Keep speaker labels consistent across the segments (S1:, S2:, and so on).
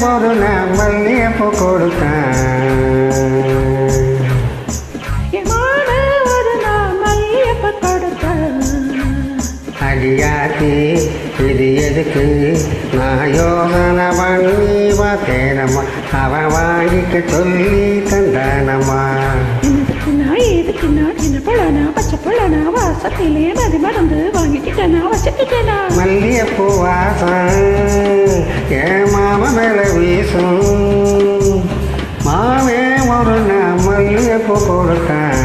S1: ஒரு நான் மல்லியப்பூ கொடுத்தேன். அடியாத்தி இது எதுக்கு நான் யோசனை பண்ணி பார்த்தேனம்மா, அவன் வாங்கிக்க சொல்லி தந்தானம்மா.
S2: எதுக்கு நான் சின்ன பழனா பச்சை பழனா வாசத்திலே மதி மறந்து வாங்கிக்கிட்டேனா வச்சுக்கிட்டேனா.
S1: மல்லியப்பூ வாசம் என் மாமா மேல வீசும், மாவே ஒரு நான் மல்லியப்பூ கொடுத்தேன்.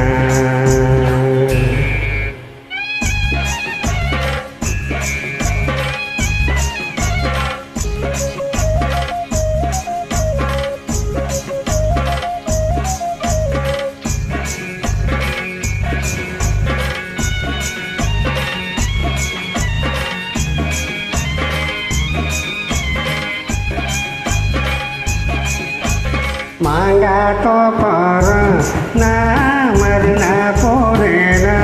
S1: மாங்காய் தோப்பாரம் நான் மறுநா போனேனா,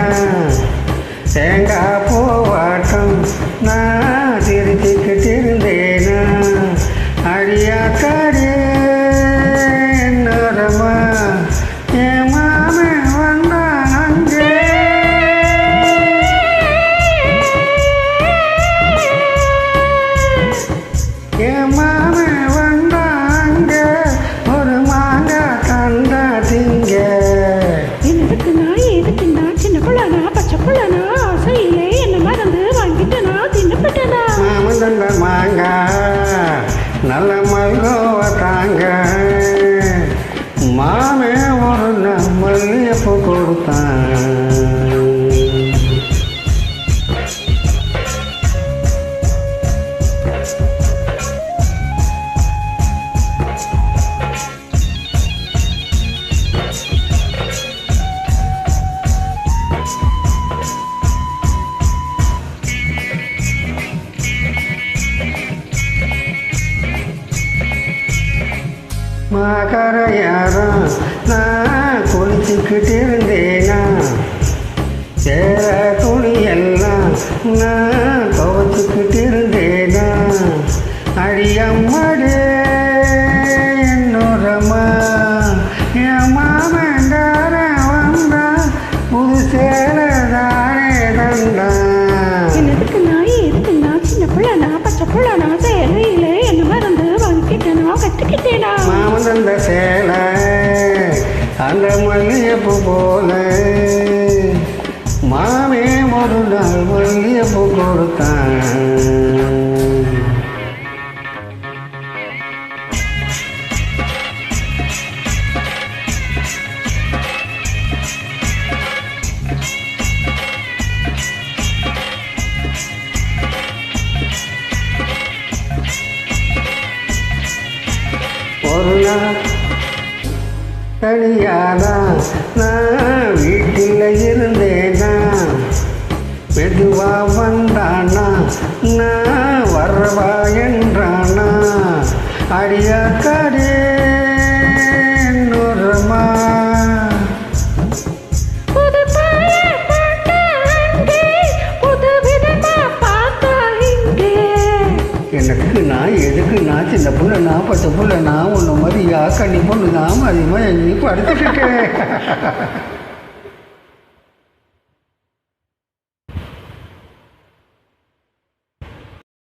S1: தேங்காய் பூவாட்டம் நான் திருத்திக்கிட்டு இருந்தேனா. அடியாக்காரே என்னோரமா என் மாமே வந்தான் அங்கே. என் மாமே வந்தான் அங்கே, ஒரு மாங்காய் தந்தா திங்க.
S2: எதுக்கு நான் சின்ன பழனா பச்சை பழனா ஆசையிலே என்ன மறந்து வாங்கிட்டேனா தின்னுபிட்டேனா.
S1: மாமன் தந்த மாங்காய் நல்ல மல்கோவ தாங்க, மாமே ஒரு மல்லியப்பூ கொடுத்தான். மாகரையாரம் நான் குளிச்சுக்கிட்டு இருந்தேனா, சேர துணியெல்லாம் நான் துவச்சிக்கிட்டு இருந்தேனா. அடியம்மாடே என்னோரமா என் மாமன்கார வந்தா, புது சேலை தானே தந்தான்.
S2: எதுக்கு நான் சின்ன பழனா பச்சை பழனா சேலையிலே என்ன மறந்து வாங்கிக்கிட்டேனா கட்டுக்கிட்டேனா.
S1: மாமன் தந்த சேலை அந்த மல்லியப்பூ போல, மாமே ஒரு நாள் மல்லியப்பூ கொடுத்தான். ஒரு நாள் தனியானா நான் வீட்டில் இருந்தேனா, மெதுவா வந்தானா நான் வரவா என்றானா. அடியாக்காரே என்னோரமா எனக்கு நான் எதுக்கு நான் சின்ன புள்ள நான் பச்சை புள்ள நான் ஒன்று மாதிரி யாக்கண்ணி பொண்ணு நான் அதிகமாக எங்கேயும் படுத்துக்கிட்டேன்.